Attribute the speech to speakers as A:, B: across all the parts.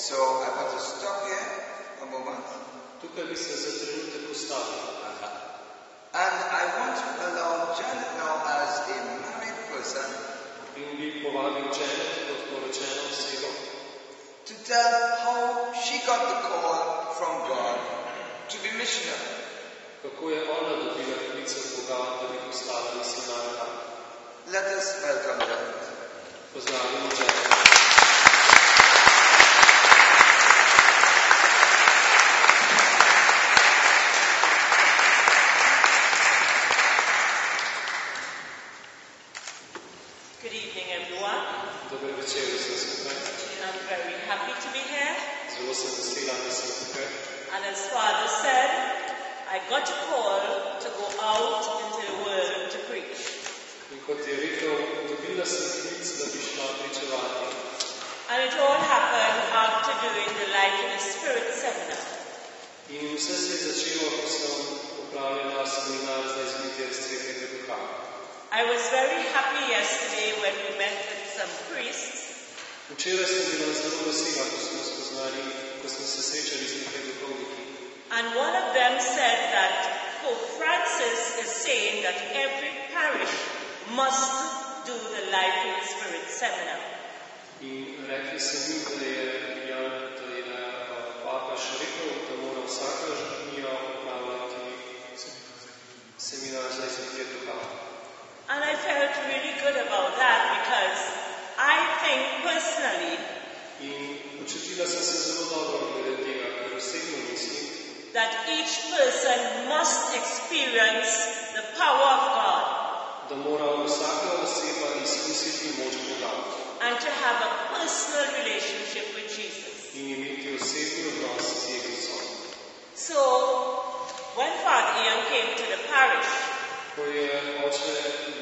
A: So I want to stop here a moment.
B: Tukaj bi se za trenutek ustavil.
A: And I want to allow Janet now as a married person
B: In bi povabil Janet kot poročeno osebo,
A: to tell how she got the call from God to be missionary.
B: kako je ona dobila klic od Boga, da bi postala misionarka.
A: Let us welcome Janet.
B: Pozdravimo Janet.
C: Good evening, everyone.
B: Dober večer vsem skupaj.
C: I'm very happy to be here.
B: Zelo sem vesela, da sem tukaj.
C: And as Father said, I got a call to go out into the world to preach.
B: In kot je rekel, dobila sem klic, da bi šla pričevati.
C: And it all happened after doing the Life in the Spirit seminar.
B: In vse se je začelo, ko sem opravljala seminar za izbitje Svetega Duha.
C: I was very happy yesterday when we met with some priests.
B: Včeraj sem bila zelo vesela, ko smo se srečali z nekaj duhovniki.
C: And one of them said that Pope Francis is saying that every parish must do the Life in the Spirit seminar.
B: In rekli so mi, da je papež rekel, da mora vsaka župnija opravljati seminar za izbitje duha.
C: And I felt really good about that because I think personally
B: In počutila sem se zelo dobro glede tega, ker osebno mislim,
C: that each person must experience the power of God
B: da mora vsaka oseba izkusiti moč Boga
C: and to have a personal relationship with Jesus.
B: in imeti osebni odnos z Jezusom.
C: So, when Father Ian came to the parish,
B: Ko je oče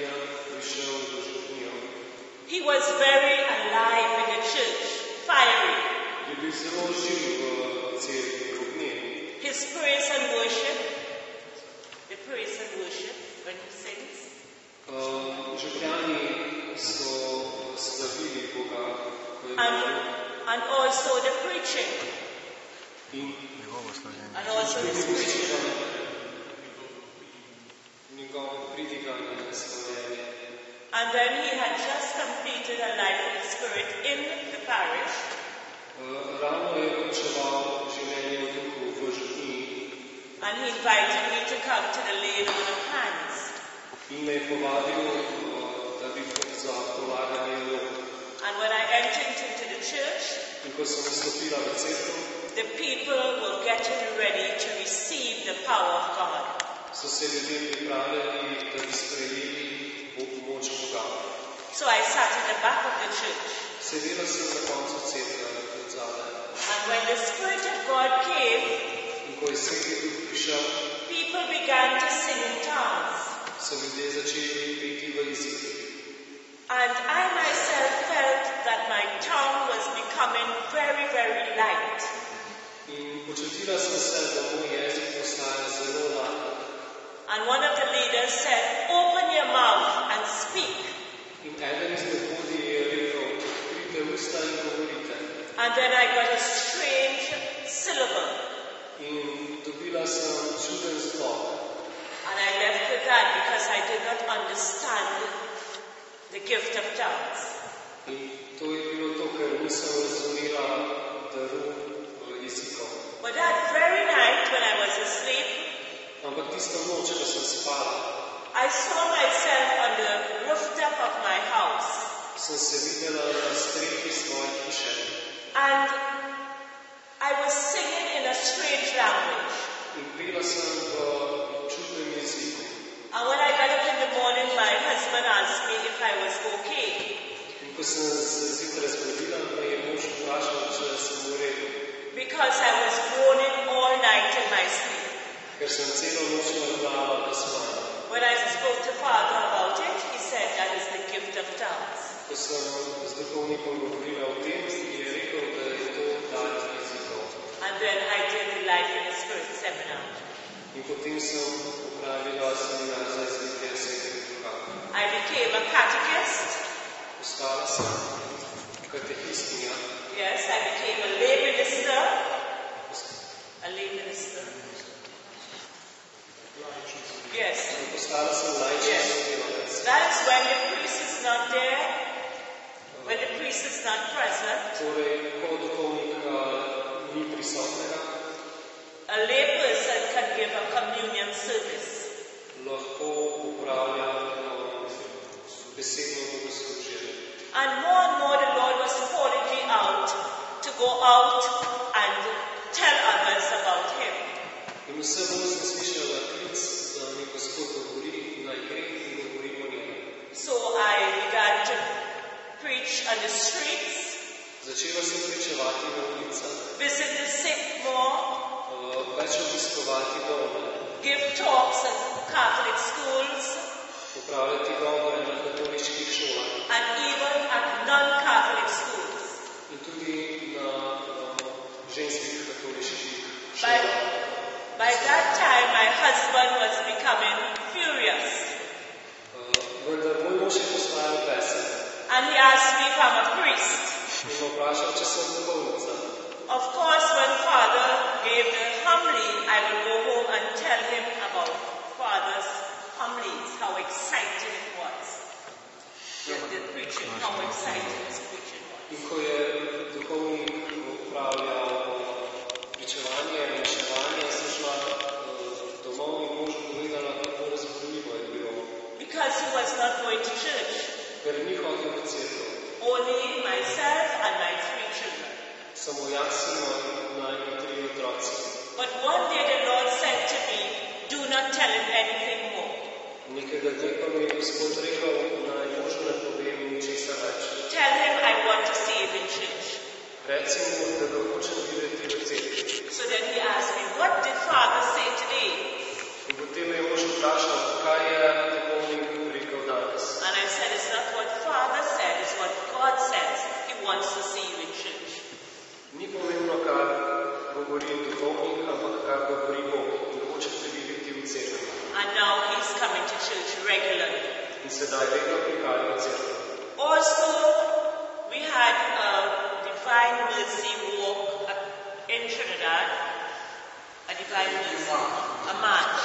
B: Jan prišel v župnijo,
C: he was very alive in the church, fiery.
B: je bil zelo živ v cerkvi, v gnevni.
C: His praise and worship, the praise and worship when he sings,
B: Župljani so slavili Boga, ko je
C: and,
B: bil
C: and also the preaching,
B: in
C: and also his preaching.
B: njegovo pridiganje in slavljenje.
C: And then he had just completed a life in the Spirit in the parish.
B: Ravno je končeval življenje v duhu v župniji
C: And he invited me to come to the laying on of hands.
B: in me je povabil, da bi za polaganje rok.
C: And when I entered into the church,
B: In ko sem vstopila v cerkev,
C: the people were getting ready to receive the power of God.
B: so se ljudje pripravljali, da bi sprejeli moč Boga.
C: So I sat at the back of the church.
B: Sedela sem na koncu cerkve, od zadaj.
C: And when the Spirit of God came,
B: In ko je Sveti Duh prišel,
C: people began to sing in tongues.
B: so ljudje začeli peti v jezikih.
C: And I myself felt that my tongue was becoming very, very light.
B: In počutila sem se, da moj jezik postaja zelo lahko.
C: And one of the leaders said, open your mouth and speak.
B: In eden izmed vodij je rekel, odprite usta in govorite.
C: And then I got a strange syllable.
B: In dobila sem čuden zlog.
C: And I left with that because I did not understand the gift of tongues.
B: In to je bilo to, ker nisem razumela daru jezikov.
C: But that very night when I was asleep,
B: Ampak tisto noč, ko sem spala,
C: I saw myself on the rooftop of my house.
B: sem se videla na strehi svoje hiše.
C: And I was singing in a strange language.
B: In pela sem v čudnem jeziku.
C: And when I got up in the morning, my husband asked me if I was okay.
B: In ko sem se zjutraj zbudila, me je mož vprašal, če sem v redu.
C: Because I was groaning all night in my sleep.
B: Ker sem celo noč mrmrala v spanje.
C: When I spoke to Father about it, he said that is the gift of tongues.
B: Ko sem z duhovnikom govorila o tem, je rekel, da je to dar jezikov.
C: And then I did the Life in the Spirit seminar.
B: In potem sem opravila seminar za izbitje Svetega Duha.
C: I became a catechist.
B: Postala sem katehistinja.
C: Yes, I became a lay
B: Postala sem laični delavec.
C: That is when the priest is not there, when the priest is not present.
B: Torej, ko duhovnik ni prisotnega,
C: A layperson can give a communion service.
B: lahko upravlja besedno bogoslužje.
C: And more the Lord was calling me out to go out and tell others about Him.
B: In vse bolj sem slišala klic, da mi Gospod govori, naj gre in govori o njem.
C: So I began to preach on the streets,
B: Začela sem pričevati na ulicah,
C: visit the sick more,
B: več obiskovati dome,
C: give talks at Catholic schools,
B: upravljati govore na katoliških šolah
C: and even at non-Catholic schools.
B: in tudi na ženskih katoliških
C: By,
B: šolah.
C: by that time, my husband was becoming furious.
B: Vendar moj mož je postajal besen
C: And he asked me if I'm a priest.
B: in me vprašal, če sem duhovnica.
C: Of course, when Father gave the homily, I would go home and tell him about Father's homilies, how exciting it was. The preaching, how exciting his preaching was.
B: In ko je duhovnik upravljal pričevanje in reševanje, sem šla domov in možu povedala, kako razborljivo je bilo,
C: Because he was not going to church.
B: ker ni hodil v cerkev.
C: Only myself and my 3 children.
B: Samo jaz in najmanj 3 otroci.
C: But one day the Lord said to me, do not tell him anything more.
B: Nekega dne pa mi je Gospod rekel, naj možu ne povem ničesar več.
C: Tell him I want to see him in church.
B: Reci mu, da ga hočem videti v cerkvi.
C: So then he asked me, what did Father say today?
B: In potem me je mož vprašal, kaj je duhovnik rekel danes.
C: And I said, it's not what Father said, it's what God says. He wants to see you in church.
B: Ni pomembno, kar govori duhovnik, ampak kar govori Bog in hoče te videti v cerkvi.
C: And now he's coming to church regularly.
B: In sedaj vedno prihaja v cerkev.
C: Also, we had a Divine Mercy walk in Trinidad. A Divine Mercy, a march.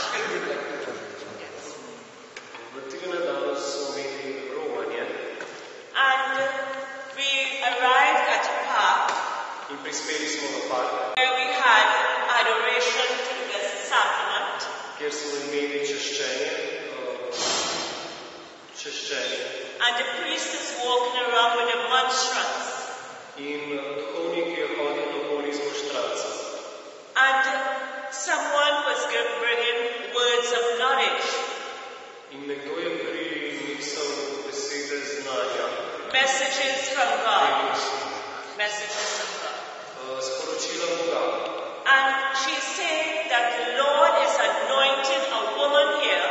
B: V Trinidadu so imeli romanje
C: And we arrived at a park
B: in prispeli smo v park,
C: where we had adoration to the Blessed Sacrament.
B: kjer smo imeli češčenje.
C: And the priest is walking around with a monstrance.
B: In duhovnik je hodil okoli z monstrancem.
C: And someone was bringing words of knowledge,
B: In nekdo je prinesel besede znanja,
C: messages from God. Messages from God.
B: sporočila Boga.
C: And she's saying that the Lord is anointing a woman here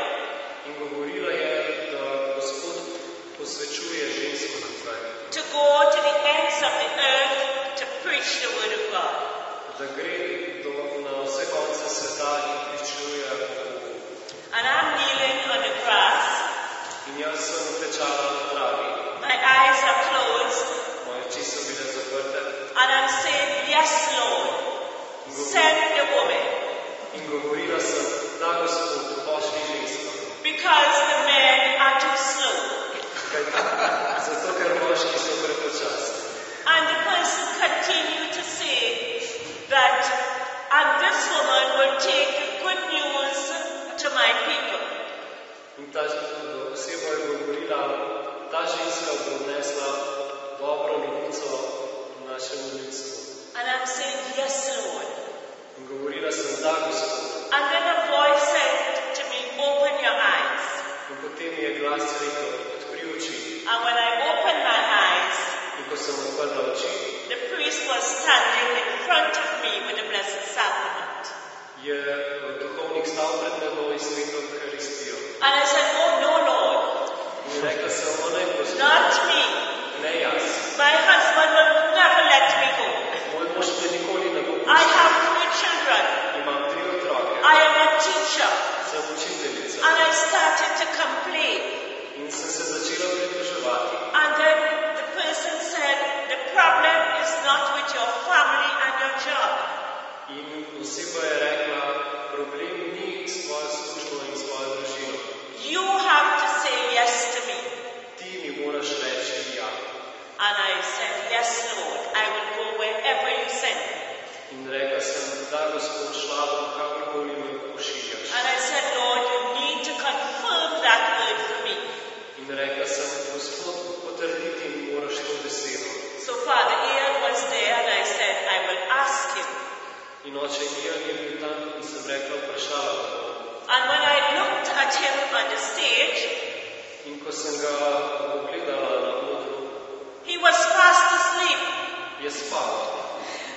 B: In govorila je, da Gospod posvečuje žensko tukaj,
C: to go to the ends of the earth to preach the word of God.
B: da gre na vse konce sveta in pričuje Bogu.
C: And I'm kneeling on the grass.
B: In jaz sem tečala na travi,
C: My eyes are closed.
B: moje oči so bile zaprte
C: And I'm saying, yes, Lord, send the woman.
B: in govorila sem, da Gospod, pošlji žensko.
C: Because the men are too slow.
B: Zato, ker moški so prepočasni.
C: And the person continued to say that, and this woman will take the good news to my people.
B: In ta oseba je govorila, ta ženska bo odnesla dobro novico našemu ljudstvu.
C: And I'm saying, yes, Lord.
B: In govorila sem, da Gospod.
C: And then a voice said to me, open your eyes.
B: In potem je glas rekel, odpri oči.
C: And when I opened my eyes,
B: In ko sem odprla oči,
C: the priest was standing in front of me with the Blessed Sacrament.
B: je duhovnik stal pred menoj s sveto Evharistijo.
C: And I said, oh no, Lord,
B: In rekla sem, o ne, Gospod,
C: not me.
B: ne jaz.
C: My husband will never let me go.
B: Moj mož me nikoli ne bo
C: I
B: pustil.
C: have 3 children.
B: Imam 3 otroke.
C: I am a teacher.
B: Sem učiteljica.
C: And I started to complain.
B: In sem se začela pritoževati.
C: And then the person said, the problem is not with your family and your job.
B: In oseba je rekla, problem ni s tvojo službo in s tvojo družino.
C: You yes, Lord, I will go wherever you send me.
B: In rekla sem, da Gospod, šla bom kakorkoli me pošiljaš.
C: And I said, Lord, you need to confirm that word for me.
B: In rekla sem, Gospod, potrditi moraš to besedo.
C: So Father Ian was there and I said, I will ask him.
B: In oče Ian je bil tam in sem rekla, vprašala bom.
C: And when I looked at him on the stage,
B: In ko sem ga pogledala na odru,
C: he was fast asleep
B: je spal,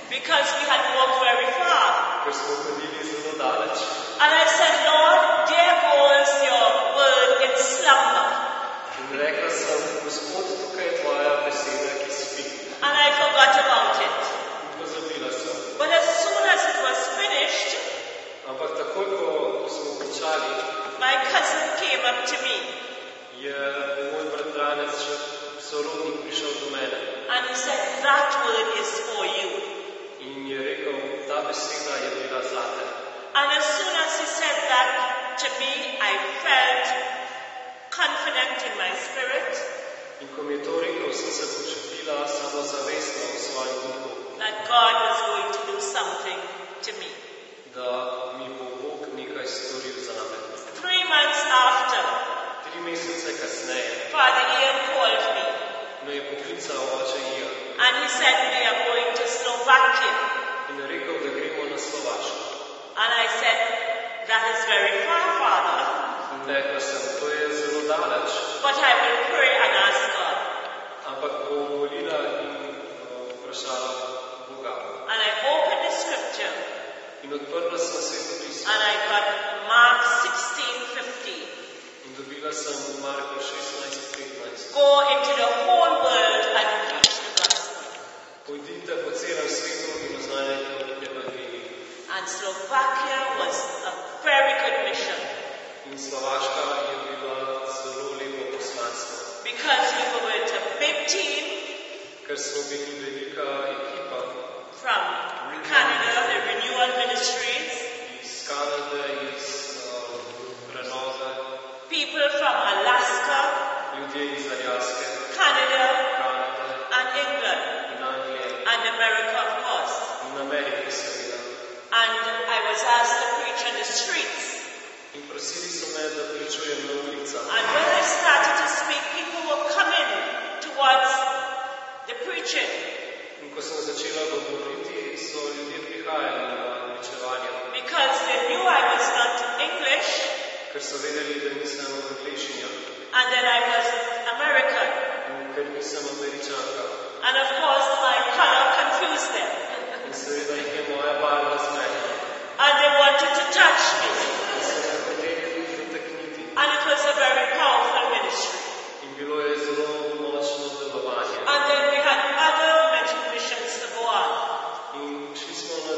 C: because we had walked very far.
B: ker smo hodili zelo daleč.
C: And I said, Lord, there goes your word in slumber.
B: In rekla sem, Gospod, tukaj je tvoja beseda, ki spi.
C: And I forgot about it.
B: In pozabila sem.
C: But as soon as it was finished,
B: Ampak takoj, ko smo končali,
C: my cousin came up to me
B: je moj bratranec, sorodnik, prišel do mene.
C: and he said, that word is for you.
B: In je rekel, ta beseda je bila zate.
C: And as soon as he said that to me, I felt confident in my spirit
B: In ko mi je to rekel, sem se počutila samozavestno v svojem duhu,
C: that God was going to do something to me.
B: da mi bo Bog nekaj storil zame.
C: 3 months after,
B: 3 mesece kasneje
C: Father Ian called me
B: me je poklical oče Ian
C: and he said, we are going to Slovakia.
B: in je rekel, da gremo na Slovaško.
C: And I said, that is very far, Father,
B: In rekla sem, to je zelo daleč,
C: but I will pray and ask God.
B: ampak bom molila in vprašala Boga.
C: And I opened the scripture
B: In odprla sem Sveto pismo
C: and I got Mark 16:15.
B: in dobila sem Marko 16:15.
C: Go into the whole world and preach the gospel.
B: Pojdite po celem svetu in oznanjajte evangelij.
C: And Slovakia was a very good mission
B: In Slovaška je bila zelo lepo poslanstvo,
C: because we were with a big team
B: ker smo bili velika ekipa
C: from Canada, the Renewal Ministries,
B: iz Kanade, iz Prenove,
C: people from Alaska,
B: ljudje iz Aljaske,
C: Canada,
B: Kanade
C: and England,
B: in Anglije
C: and America, of course.
B: in Amerike seveda.
C: And I was asked to preach on the streets.
B: In prosili so me, da pričujem na ulicah.
C: And when I started to speak, people were coming towards the preaching
B: In ko sem začela govoriti, so ljudje prihajali na pričevanje,
C: because they knew I was not English
B: ker so vedeli, da nisem angleščina
C: and that I was American.
B: in ker nisem Američanka.
C: And of course, my color confused them.
B: In seveda jih je moja barva zmedla.
C: And they wanted to touch me.
B: In so me hoteli tudi dotakniti.
C: And it was a very powerful ministry.
B: In bilo je zelo močno delovanje.
C: And then we had other missions to go on.
B: In šli smo do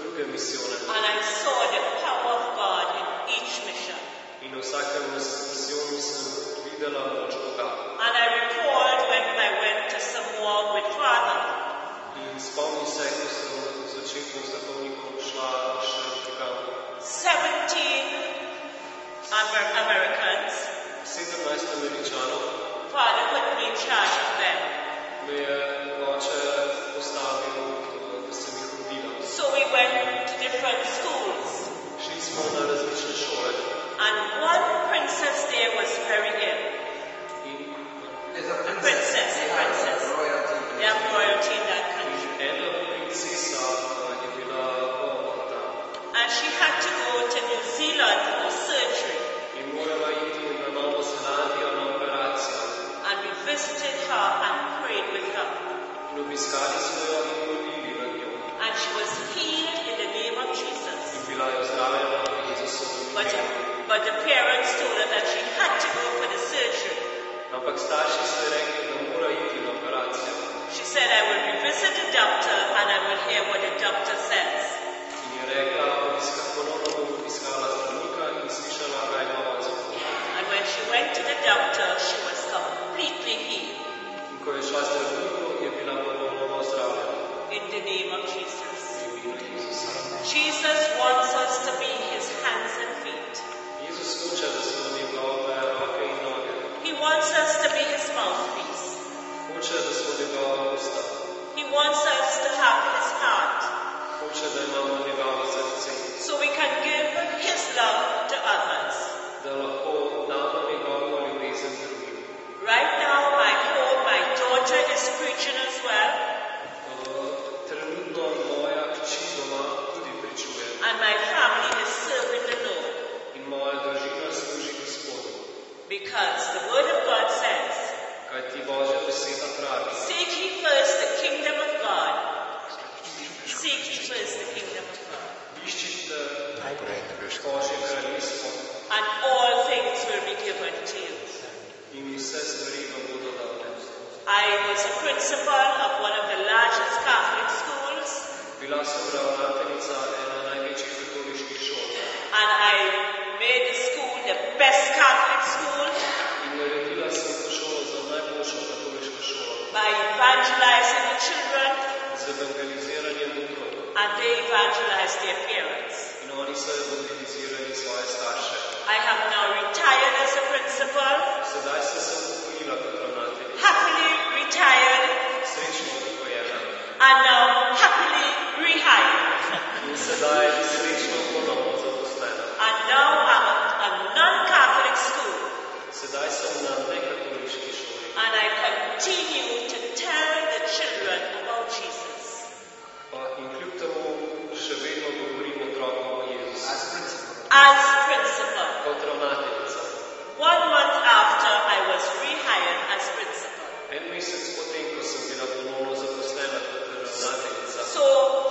B: druge misijone.
C: And I saw the power of God in each mission.
B: In v vsakem misijonu sem videla moč Boga.
C: And I recalled when I went to Samoa with Father.
B: In spomnim se, ko sem v začetku z zakonnikom šla še v kamp.
C: 17 Americans.
B: 17 Američanov
C: Father put me in charge of them.
B: me je oče postavil, da sem jih vodila.
C: So we went to different schools.
B: Šli smo na različne šole.
C: And one princess there was very ill.
B: In
A: There's a
C: Princess.
A: royalty.
C: They have royalty in that country.
B: ena princesa je bila bolna tam.
C: And she had to go to New Zealand for surgery.
B: In morala iti na Novo Zelandijo na operacijo.
C: And we visited her and prayed with her.
B: In obiskali smo jo in molili nad njo.
C: And she was healed in the name of
B: In
C: Jesus.
B: bila je ozdravljena v Jezusovem imenu.
C: But the parents told her that she had to go for the surgery.
B: Ampak starši so ji rekli, da mora iti na operacijo.
C: She said, I will visit the doctor and I will hear what the doctor says.
B: In je rekla, ponovno bom obiskala zdravnika in slišala, kaj ima on za povedati.
C: And when she went to the doctor, she was completely healed
B: In ko je šla zdravniku, je bila ponovno ozdravljena.
C: in the name of Jesus.
B: V imenu Jezusa.
C: Jesus wants us to be his hands and feet.
B: Jezus hoče, da smo njegove roke in noge.
C: He wants us to be his mouthpiece.
B: Hoče, da smo njegova usta.
C: Because the Word of God says,
B: Kajti Božja beseda pravi,
C: seek ye first the kingdom of God. Seek ye first the kingdom of God.
B: iščite Božje kraljestvo
C: And all things will be given to you.
B: in vse stvari vam bodo dane.
C: I was a principal of one of the largest Catholic schools,
B: Bila sem ravnateljica ena največjih katoliških šol
C: and I made the school the best Catholic school
B: in naredila sem to šolo za najboljšo katoliško šolo
C: by evangelizing the children,
B: z evangeliziranjem otrok.
C: and they evangelized their parents.
B: In oni so evangelizirali svoje starše.
C: I have now retired as a principal,
B: Sedaj sem se upokojila kot ravnateljica.
C: happily retired,
B: Srečno upokojena.
C: and now happily rehired.
B: In sedaj srečno ponovno zaposlena.
C: And now I'm at a non-Catholic school,
B: Sedaj sem na nekatoliški šoli.
C: and I continue to tell the children about Jesus.
B: In kljub temu še vedno govorim otrokom o Jezusu.
A: As principal.
C: As principal,
B: Kot ravnateljica.
C: 1 month after I was rehired as principal.
B: En mesec potem, ko sem bila ponovno zaposlena kot ravnateljica,
C: So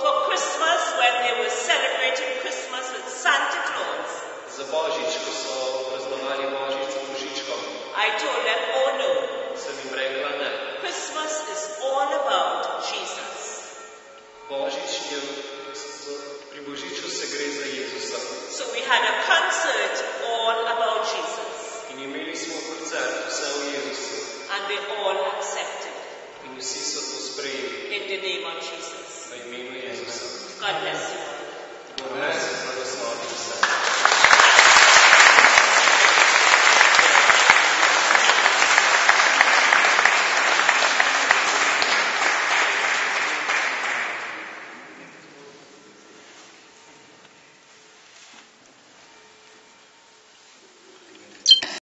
C: for Christmas, when they were celebrating Christmas with Santa Claus,
B: za Božič, ko so praznovali Božič z Božičkom,
C: I told them, oh no,
B: sem jim rekla ne.
C: Christmas is all about Jesus.
B: Božič je, pri Božiču se gre za Jezusa.
C: So we had a concert all about Jesus,
B: In imeli smo koncert vse o Jezusu.
C: and they all accepted
B: In vsi so to sprejeli
C: in the name of Jesus.
B: v imenu Jezusa.
C: God bless you.